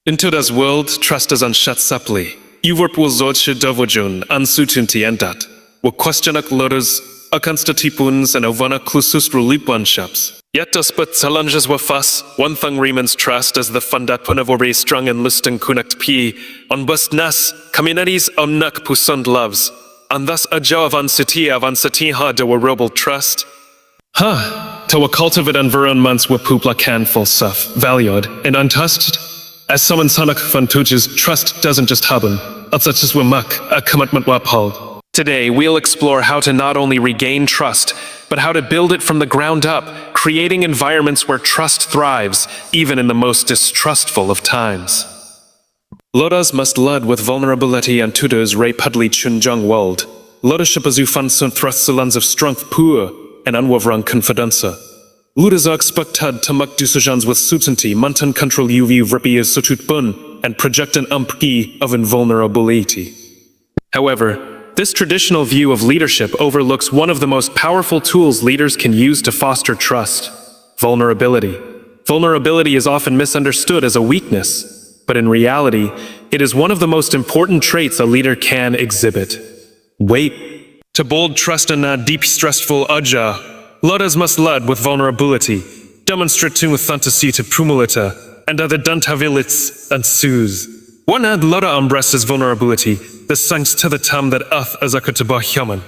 In today's world, trust is unschatzably. Uwerpul solche dowodjun uncertainty endat. Wo questionak lotus, akanstatipuns and ovana klusus rulipanshaps. Yet despite challenges were fuss, one thing remains trust as the fundat punavore strong and lusting kunakt p, on bust nas, communities omnak pusund loves. And thus a jaw of unsati ha de wa robel trust. To a cultivate environments where pupla can full stuff, valued and untouched. As someone sanak van tuches, trust doesn't just happen. It's just wamak, a commitment waphold. Today, we'll explore how to not only regain trust, but how to build it from the ground up, creating environments where trust thrives, even in the most distrustful of times. Lodas must lud with vulnerability and tutors ray pudli chunjung world. Lodashipazu fan sun thrustsulans of strength poor and unwavrang confidenza. Ludazak spektad tamak dusajans with certainty, mantan control uv vripi is sotut bun, and project an umpki of invulnerability. However, this traditional view of leadership overlooks one of the most powerful tools leaders can use to foster trust: vulnerability. Vulnerability is often misunderstood as a weakness, but in reality, it is one of the most important traits a leader can exhibit. Wait. To bold trust in a deep stressful aja, Lodas must lud with vulnerability, demonstrating with fantasy to prumulita, and other dantavilits and sues. One ad Loda umbresses vulnerability, this thanks to the tam that uth as akutaba human.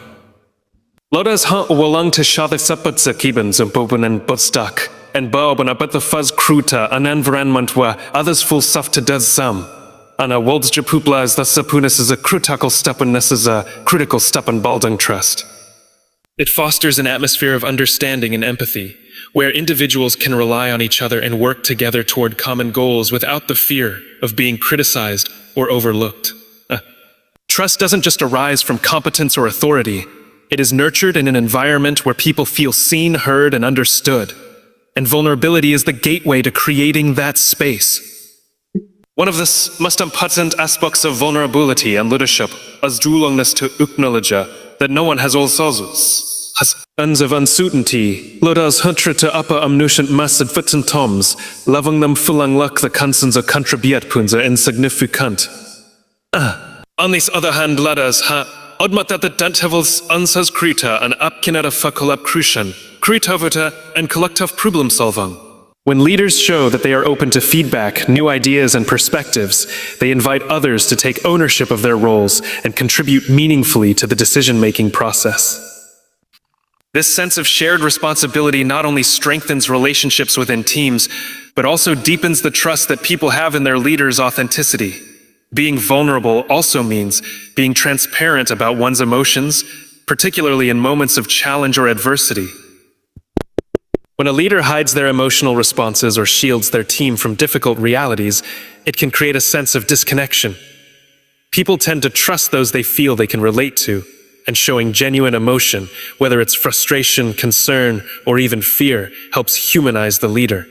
Lodas ha walang to shadik sapatsa kibans and boban and butstak, and bob and abet the fuzz kruta and environment others full stuff to does some. And a world's japupla is the sapunis is a critical step and this is a critical step in balding trust. It fosters an atmosphere of understanding and empathy, where individuals can rely on each other and work together toward common goals without the fear of being criticized or overlooked. Trust doesn't just arise from competence or authority. It is nurtured in an environment where people feel seen, heard, and understood. And vulnerability is the gateway to creating that space. One of the most important aspects of vulnerability and leadership is willingness to acknowledge that no one has all sozus. Has tons of uncertainty, Lodas hunter to upper omniscient massed fitten toms, loving them fulang luck the kansens of contribute punza insignificant. On this other hand, Lodas ha odmat that the dantevils unsas krita and apkinata fakolab krushan, kritovita and collective problem solving. When leaders show that they are open to feedback, new ideas, and perspectives, they invite others to take ownership of their roles and contribute meaningfully to the decision-making process. This sense of shared responsibility not only strengthens relationships within teams, but also deepens the trust that people have in their leaders' authenticity. Being vulnerable also means being transparent about one's emotions, particularly in moments of challenge or adversity. When a leader hides their emotional responses or shields their team from difficult realities, it can create a sense of disconnection. People tend to trust those they feel they can relate to, and showing genuine emotion, whether it's frustration, concern, or even fear, helps humanize the leader.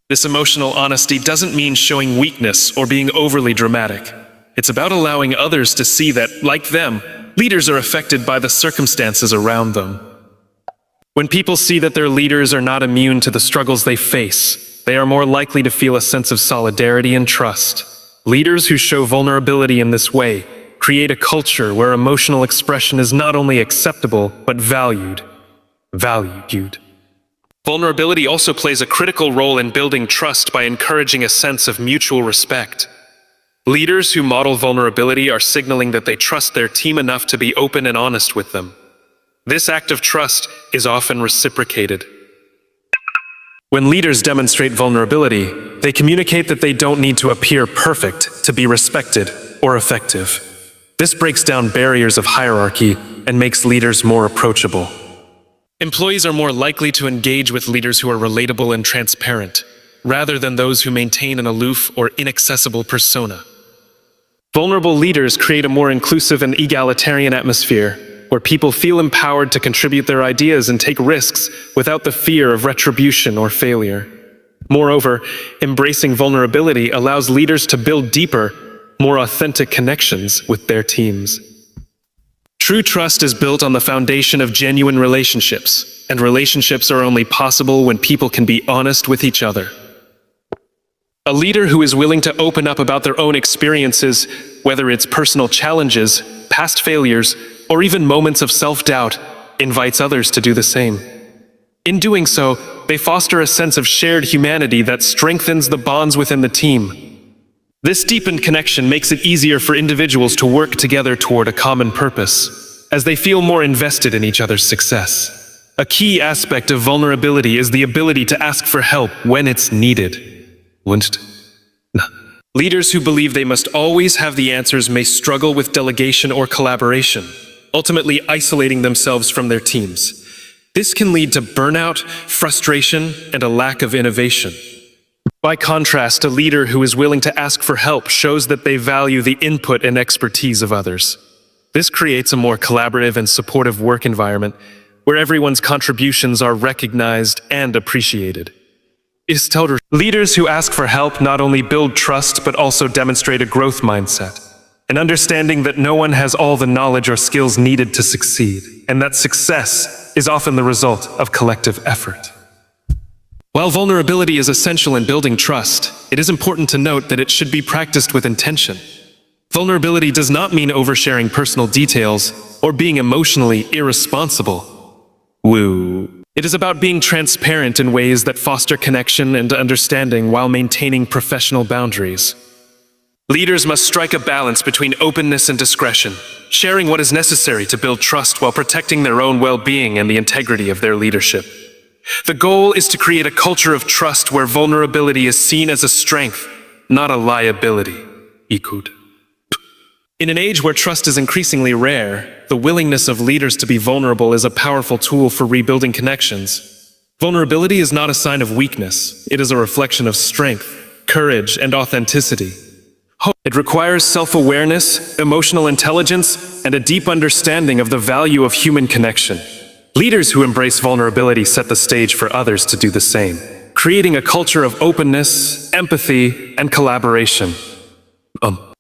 This emotional honesty doesn't mean showing weakness or being overly dramatic. It's about allowing others to see that, like them, leaders are affected by the circumstances around them. When people see that their leaders are not immune to the struggles they face, they are more likely to feel a sense of solidarity and trust. Leaders who show vulnerability in this way create a culture where emotional expression is not only acceptable, but valued. Vulnerability also plays a critical role in building trust by encouraging a sense of mutual respect. Leaders who model vulnerability are signaling that they trust their team enough to be open and honest with them. This act of trust is often reciprocated. When leaders demonstrate vulnerability, they communicate that they don't need to appear perfect to be respected or effective. This breaks down barriers of hierarchy and makes leaders more approachable. Employees are more likely to engage with leaders who are relatable and transparent, rather than those who maintain an aloof or inaccessible persona. Vulnerable leaders create a more inclusive and egalitarian atmosphere, where people feel empowered to contribute their ideas and take risks without the fear of retribution or failure. Moreover, embracing vulnerability allows leaders to build deeper, more authentic connections with their teams. True trust is built on the foundation of genuine relationships, and relationships are only possible when people can be honest with each other. A leader who is willing to open up about their own experiences, whether it's personal challenges, past failures, or even moments of self-doubt, invites others to do the same. In doing so, they foster a sense of shared humanity that strengthens the bonds within the team. This deepened connection makes it easier for individuals to work together toward a common purpose, as they feel more invested in each other's success. A key aspect of vulnerability is the ability to ask for help when it's needed. Leaders who believe they must always have the answers may struggle with delegation or collaboration, ultimately isolating themselves from their teams. This can lead to burnout, frustration, and a lack of innovation. By contrast, a leader who is willing to ask for help shows that they value the input and expertise of others. This creates a more collaborative and supportive work environment where everyone's contributions are recognized and appreciated. Leaders who ask for help not only build trust but also demonstrate a growth mindset, an understanding that no one has all the knowledge or skills needed to succeed, and that success is often the result of collective effort. While vulnerability is essential in building trust, it is important to note that it should be practiced with intention. Vulnerability does not mean oversharing personal details or being emotionally irresponsible. It is about being transparent in ways that foster connection and understanding while maintaining professional boundaries. Leaders must strike a balance between openness and discretion, sharing what is necessary to build trust while protecting their own well-being and the integrity of their leadership. The goal is to create a culture of trust where vulnerability is seen as a strength, not a liability. In an age where trust is increasingly rare, the willingness of leaders to be vulnerable is a powerful tool for rebuilding connections. Vulnerability is not a sign of weakness. It is a reflection of strength, courage, and authenticity. It requires self-awareness, emotional intelligence, and a deep understanding of the value of human connection. Leaders who embrace vulnerability set the stage for others to do the same, creating a culture of openness, empathy, and collaboration.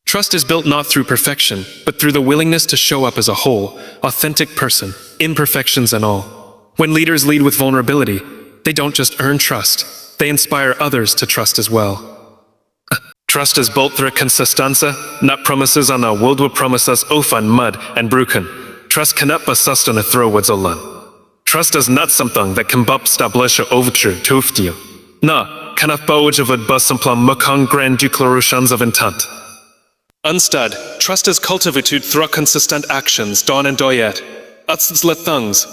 Trust is built not through perfection, but through the willingness to show up as a whole, authentic person, imperfections and all. When leaders lead with vulnerability, they don't just earn trust, they inspire others to trust as well. Trust is built through consistency, not promises on a world with promises often mud and broken. Trust cannot be sustained through words alone. Trust is not something that can establish overture to you. No, cannot be bus simply mukong grand declarations of intent. Instead, trust is cultivated through consistent actions, dawn and doyet. Let things.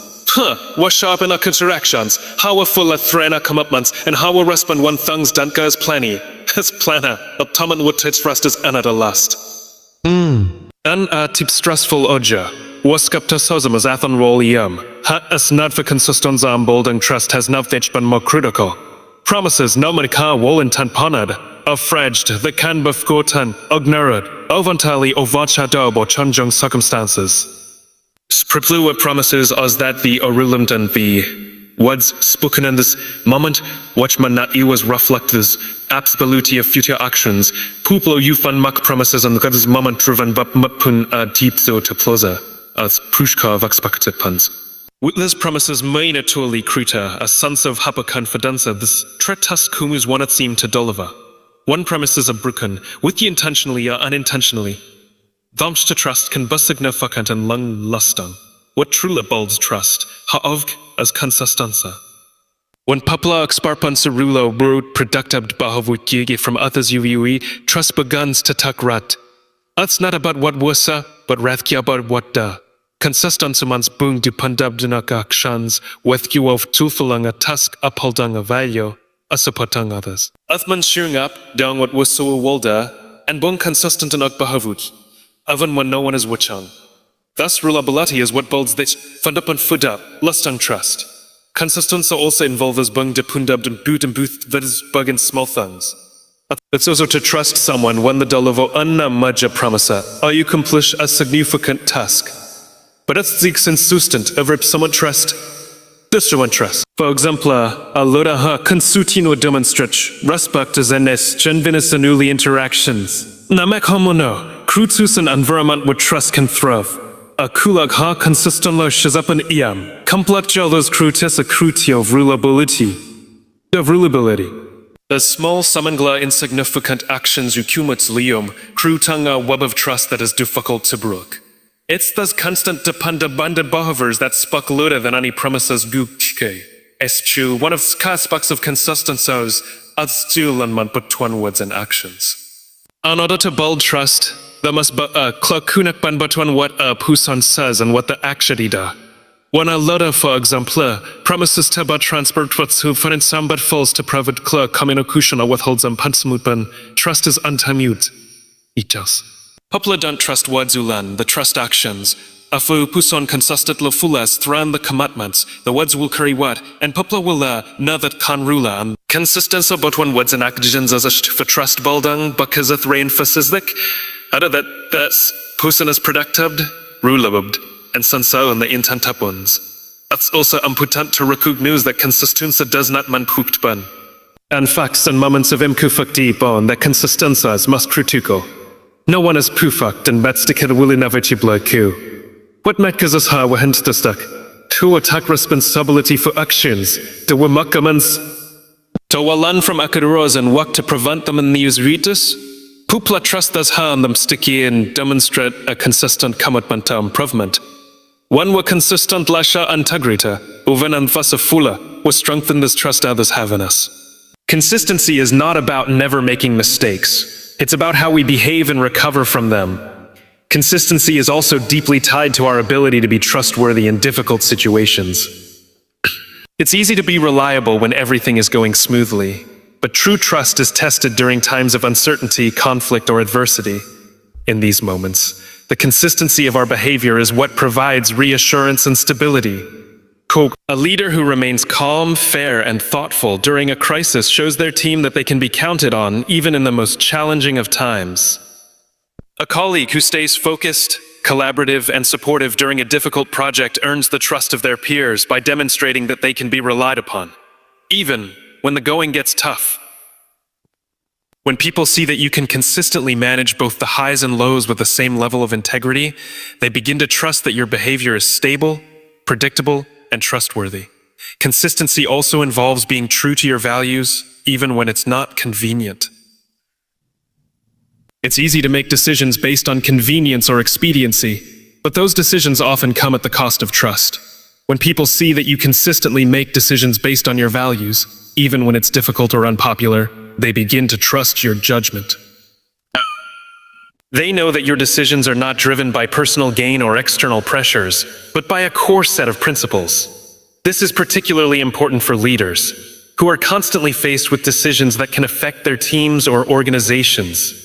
What sharp in our interactions, how we full of threat commitments, and how we respond when things don't go as plenty. As planner, a toman would take trust as another lust. Distrustful Age, was skepticism as athan roll ha as not for consistency and building trust has not been more critical. Promises no man can wall intent ponad. Afraged, the can befgoten, ignorant, ovantali ovachado or chunjung circumstances. Scriptlua promises us that the orulumdan be words spoken in this moment, watchman not was reflect this absolutely of future actions. Puplo ufan mak promises and God's moment driven but mapun deep so to plaza, as pushka of expected puns. With these promises main atuli kruta, a sense of hapa confidenza, this tretas kumus one it seemed to Doliver. One premise is a broken, with the intentionally or unintentionally. Thomst to trust can be significant and lung lustung. What truly builds trust, ha'ovg as consistenza. When papla exparpan cerulo brod productab bahavut gigi from others uvui, trust begins to tuck rat. It's not about what wusa, but rathki about what da. Consistensumans bung du pandabdunak akshans, with you of tulfulanga tusk upholdanga value. Supporting others. Athman showing up, doing what was so walda, and bung consistent and behavut, even when no one is watching. Thus, reliability is what builds this fund up and foot up, lustung trust. Consistency also involves bung de pundab and boot and booth that is bug in small things. It's also to trust someone when the deliver unna maja promisa, or you accomplish a significant task. But it's the consistent over someone trust. Trust. For example, a loda ha consutino demonstrach, respect as enes genvinisanuli interactions. Namek homono, crutus and environment where trust can thrive. A kulag ha consistently shazapan iam, complex jealous crutis a crutio of rulability. The small samangla insignificant actions ukumut lium krutang a web of trust that is difficult to break. It's those constant dependabundant behaviors that spuck luda than any premises gukke. Eschew one of spucks of consistencies as still and man between words and actions. In order to build trust, there must be a klakunak ban between what a person says and what the actually does. When a letter, for example, promises to be transferred what's who for some but falls to private communication or withholds and pansmutban, trust is untamute. Itas. People don't trust wadzulan, the trust actions. Afu puson consistent lo fulas thran the commitments, the words will carry what, and people will know that can rula and consistency between words and actions as a for trust building because it reinforces that this person is productive, rulabed, and so on the intent ones. It's also important to recognize that consistency does not man cooked ban. And facts and moments of imkufakti bon that consistencies must critical. No one is perfect and that's the kid will inevitably ku. What makes us how we hint the stuck? To attack responsibility for actions, the wamakamans. To learn from akaduros and work to prevent them in these ritus. Pupla trust us how them sticky and demonstrate a consistent commitment to improvement. One were consistent lasha integrita, uven and fula, will strengthen this trust others have in us. Consistency is not about never making mistakes. It's about how we behave and recover from them. Consistency is also deeply tied to our ability to be trustworthy in difficult situations. It's easy to be reliable when everything is going smoothly, but true trust is tested during times of uncertainty, conflict, or adversity. In these moments, the consistency of our behavior is what provides reassurance and stability. A leader who remains calm, fair, and thoughtful during a crisis shows their team that they can be counted on even in the most challenging of times. A colleague who stays focused, collaborative, and supportive during a difficult project earns the trust of their peers by demonstrating that they can be relied upon, even when the going gets tough. When people see that you can consistently manage both the highs and lows with the same level of integrity, they begin to trust that your behavior is stable, predictable, and trustworthy. Consistency also involves being true to your values, even when it's not convenient. It's easy to make decisions based on convenience or expediency, but those decisions often come at the cost of trust. When people see that you consistently make decisions based on your values, even when it's difficult or unpopular, they begin to trust your judgment. They know that your decisions are not driven by personal gain or external pressures, but by a core set of principles. This is particularly important for leaders, who are constantly faced with decisions that can affect their teams or organizations.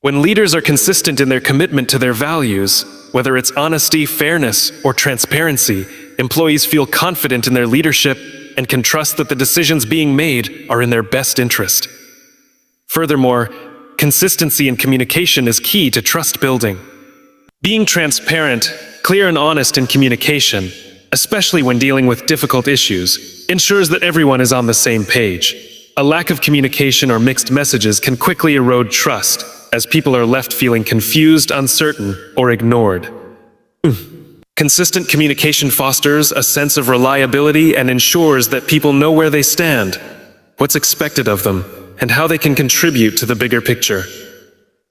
When leaders are consistent in their commitment to their values, whether it's honesty, fairness, or transparency, employees feel confident in their leadership and can trust that the decisions being made are in their best interest. Furthermore, consistency in communication is key to trust building. Being transparent, clear and honest in communication, especially when dealing with difficult issues, ensures that everyone is on the same page. A lack of communication or mixed messages can quickly erode trust, as people are left feeling confused, uncertain, or ignored. Consistent communication fosters a sense of reliability and ensures that people know where they stand, what's expected of them, and how they can contribute to the bigger picture.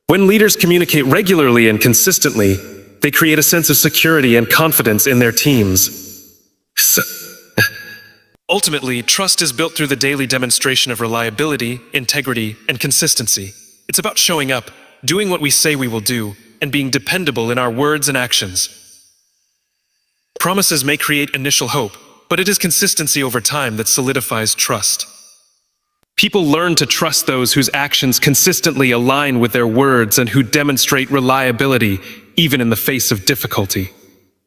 When leaders communicate regularly and consistently, they create a sense of security and confidence in their teams. Ultimately, trust is built through the daily demonstration of reliability, integrity, and consistency. It's about showing up, doing what we say we will do, and being dependable in our words and actions. Promises may create initial hope, but it is consistency over time that solidifies trust. People learn to trust those whose actions consistently align with their words and who demonstrate reliability, even in the face of difficulty.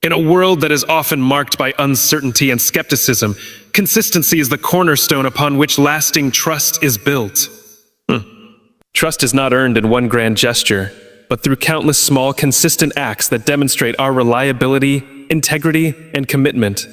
In a world that is often marked by uncertainty and skepticism, consistency is the cornerstone upon which lasting trust is built. Trust is not earned in one grand gesture, but through countless small, consistent acts that demonstrate our reliability, integrity, and commitment.